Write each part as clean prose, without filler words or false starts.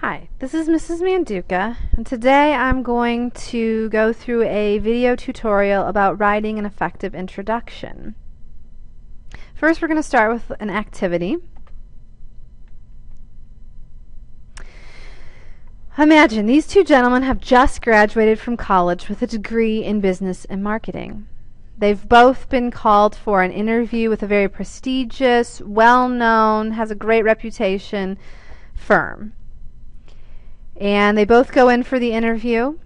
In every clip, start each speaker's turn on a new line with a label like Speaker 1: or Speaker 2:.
Speaker 1: Hi, this is Mrs. Manduka, and today I'm going to go through a video tutorial about writing an effective introduction. First, we're going to start with an activity. Imagine these two gentlemen have just graduated from college with a degree in business and marketing. They've both been called for an interview with a very prestigious, well-known, has a great reputation firm. And they both go in for the interview.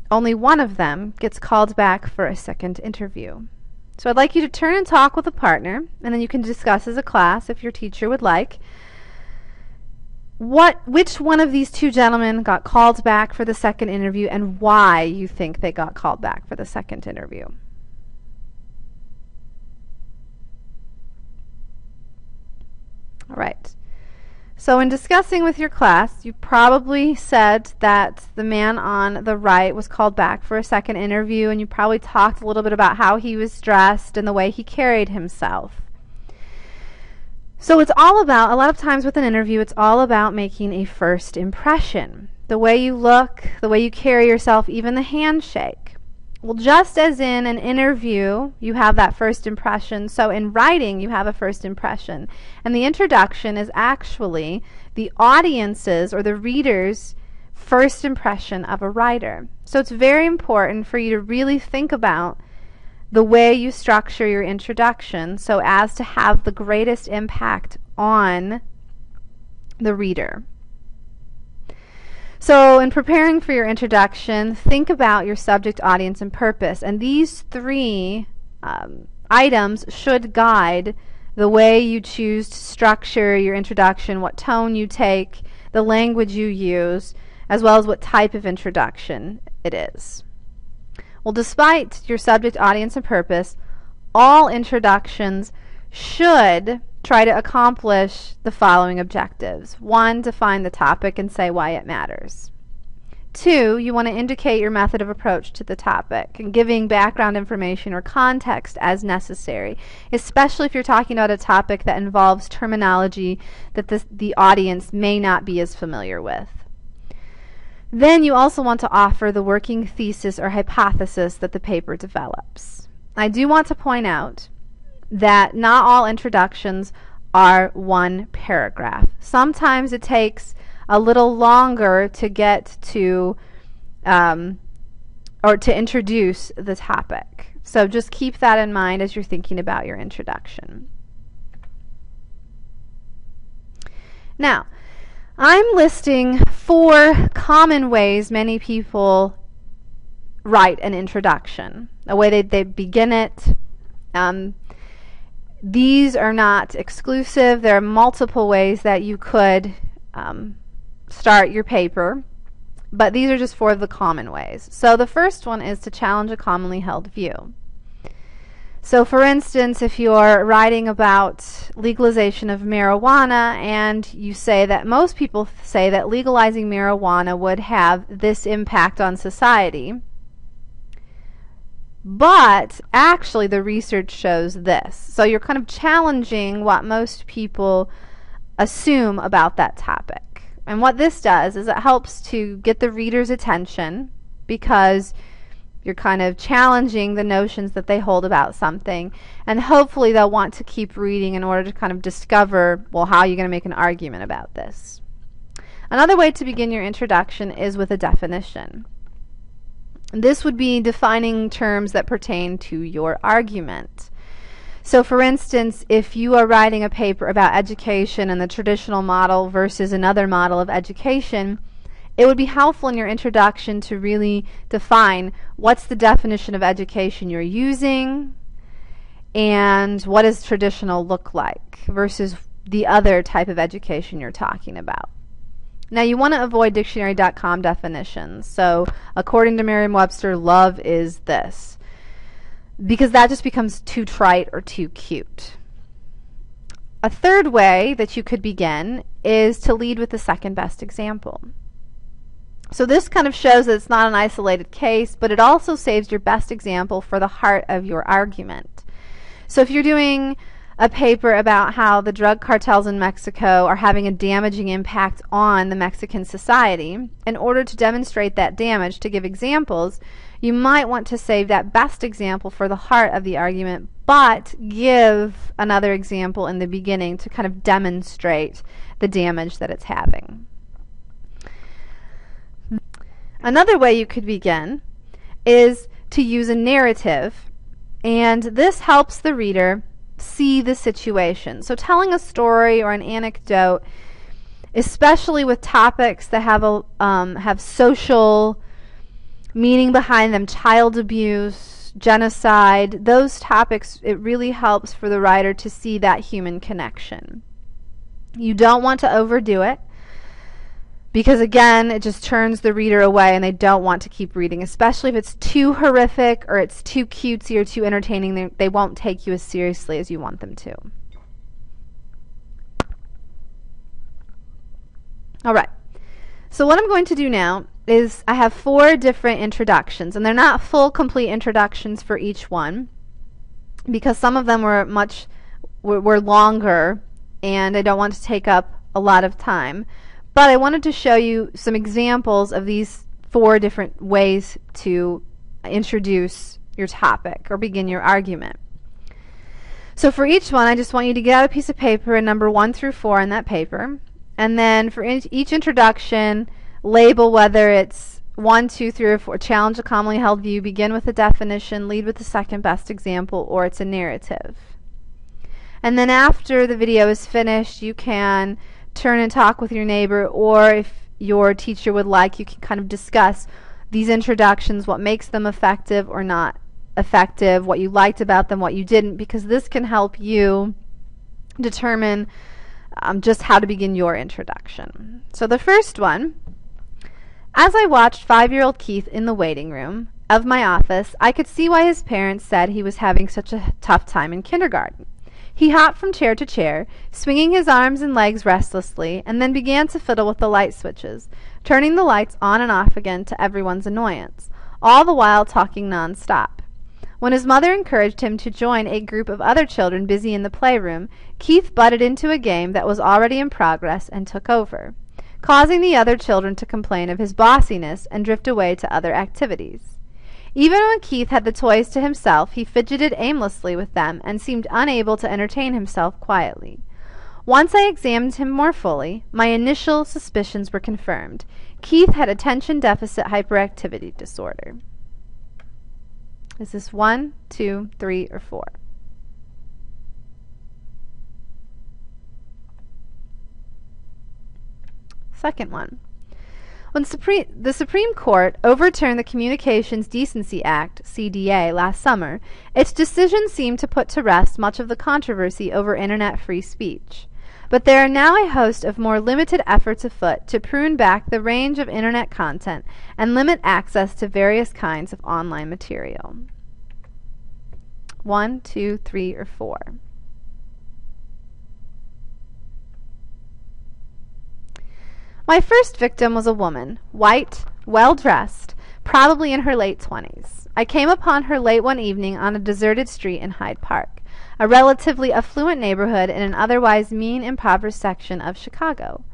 Speaker 1: Only one of them gets called back for a second interview. So I'd like you to turn and talk with a partner, and then you can discuss as a class if your teacher would like which one of these two gentlemen got called back for the second interview and why you think they got called back for the second interview. All right. So in discussing with your class, you probably said that the man on the right was called back for a second interview, and you probably talked a little bit about how he was dressed and the way he carried himself. So it's all about, a lot of times with an interview, it's all about making a first impression. The way you look, the way you carry yourself, even the handshake. Well, just as in an interview, you have that first impression, so in writing, you have a first impression. And the introduction is actually the audience's or the reader's first impression of a writer. So it's very important for you to really think about the way you structure your introduction so as to have the greatest impact on the reader. So in preparing for your introduction, think about your subject, audience, and purpose. And these three items should guide the way you choose to structure your introduction, what tone you take, the language you use, as well as what type of introduction it is. Well, despite your subject, audience, and purpose, all introductions should try to accomplish the following objectives. 1, define the topic and say why it matters. 2, you want to indicate your method of approach to the topic and giving background information or context as necessary, especially if you're talking about a topic that involves terminology that the audience may not be as familiar with. Then you also want to offer the working thesis or hypothesis that the paper develops. I do want to point out that not all introductions are one paragraph. Sometimes it takes a little longer to get to or to introduce the topic. So just keep that in mind as you're thinking about your introduction. Now, I'm listing 4 common ways many people write an introduction, the way they begin it. These are not exclusive. There are multiple ways that you could start your paper, but these are just 4 of the common ways. So the first one is to challenge a commonly held view. So for instance, if you're writing about legalization of marijuana and you say that most people say that legalizing marijuana would have this impact on society, but actually the research shows this. So you're kind of challenging what most people assume about that topic. And what this does is it helps to get the reader's attention because you're kind of challenging the notions that they hold about something, and hopefully they'll want to keep reading in order to kind of discover, well, how you're going to make an argument about this. Another way to begin your introduction is with a definition. This would be defining terms that pertain to your argument. So for instance, if you are writing a paper about education and the traditional model versus another model of education, it would be helpful in your introduction to really define what's the definition of education you're using and what does traditional look like versus the other type of education you're talking about. Now you want to avoid dictionary.com definitions. So according to Merriam-Webster, love is this, because that just becomes too trite or too cute. A third way that you could begin is to lead with the second best example. So this kind of shows that it's not an isolated case, but it also saves your best example for the heart of your argument. So if you're doing a paper about how the drug cartels in Mexico are having a damaging impact on the Mexican society. In order to demonstrate that damage, to give examples, you might want to save that best example for the heart of the argument, but give another example in the beginning to kind of demonstrate the damage that it's having. Another way you could begin is to use a narrative, and this helps the reader see the situation. So telling a story or an anecdote, especially with topics that have social meaning behind them, child abuse, genocide, those topics, it really helps for the writer to see that human connection. You don't want to overdo it, because again, it just turns the reader away and they don't want to keep reading, especially if it's too horrific or it's too cutesy or too entertaining. They won't take you as seriously as you want them to. All right. So what I'm going to do now is I have 4 different introductions, and they're not full, complete introductions for each one, because some of them were longer, and I don't want to take up a lot of time. But I wanted to show you some examples of these 4 different ways to introduce your topic or begin your argument. So for each one, I just want you to get out a piece of paper and number 1 through 4 on that paper. And then for each introduction, label whether it's 1, 2, 3, or 4. Challenge a commonly held view, begin with a definition, lead with the second best example, or it's a narrative. And then after the video is finished, you can turn and talk with your neighbor, or if your teacher would like, you can kind of discuss these introductions, what makes them effective or not effective, what you liked about them, what you didn't, because this can help you determine just how to begin your introduction. So the first one: as I watched 5-year-old Keith in the waiting room of my office, I could see why his parents said he was having such a tough time in kindergarten. He hopped from chair to chair, swinging his arms and legs restlessly, and then began to fiddle with the light switches, turning the lights on and off again to everyone's annoyance, all the while talking non-stop. When his mother encouraged him to join a group of other children busy in the playroom, Keith butted into a game that was already in progress and took over, causing the other children to complain of his bossiness and drift away to other activities. Even when Keith had the toys to himself, he fidgeted aimlessly with them and seemed unable to entertain himself quietly. Once I examined him more fully, my initial suspicions were confirmed. Keith had attention deficit hyperactivity disorder. Is this 1, 2, 3, or 4? Second one. When the Supreme Court overturned the Communications Decency Act, CDA, last summer, its decision seemed to put to rest much of the controversy over Internet free speech. But there are now a host of more limited efforts afoot to prune back the range of Internet content and limit access to various kinds of online material. 1, 2, 3, or 4. My first victim was a woman, white, well-dressed, probably in her late 20s. I came upon her late one evening on a deserted street in Hyde Park, a relatively affluent neighborhood in an otherwise mean, impoverished section of Chicago.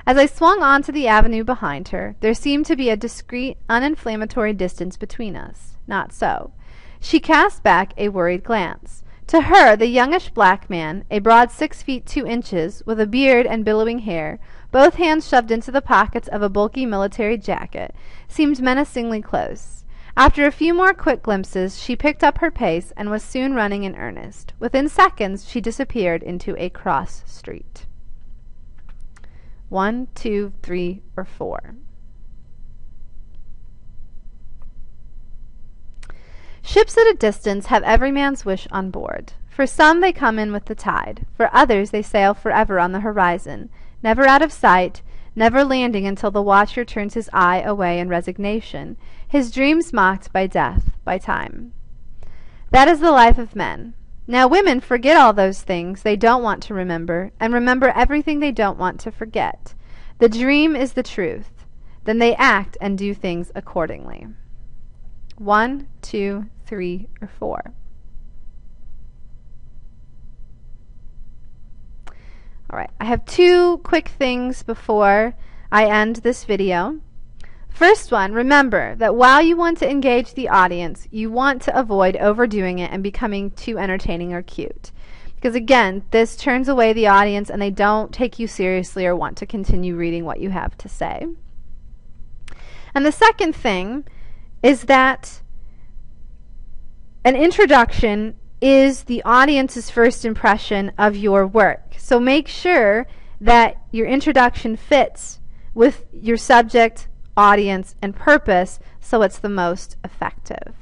Speaker 1: As I swung onto the avenue behind her, there seemed to be a discreet, uninflammatory distance between us. Not so. She cast back a worried glance. To her, the youngish black man, a broad 6 feet 2 inches, with a beard and billowing hair, both hands shoved into the pockets of a bulky military jacket, seemed menacingly close. After a few more quick glimpses, she picked up her pace and was soon running in earnest. Within seconds, she disappeared into a cross street. 1, 2, 3, or 4. Ships at a distance have every man's wish on board. For some, they come in with the tide. For others, they sail forever on the horizon, never out of sight, never landing until the watcher turns his eye away in resignation, his dreams mocked by death, by time. That is the life of men. Now women forget all those things they don't want to remember, and remember everything they don't want to forget. The dream is the truth. Then they act and do things accordingly. 1, 2, 3, or 4. Alright, I have two quick things before I end this video. First one, remember that while you want to engage the audience, you want to avoid overdoing it and becoming too entertaining or cute. Because again, this turns away the audience and they don't take you seriously or want to continue reading what you have to say. And the second thing is that an introduction is the audience's first impression of your work. So make sure that your introduction fits with your subject, audience, and purpose so it's the most effective.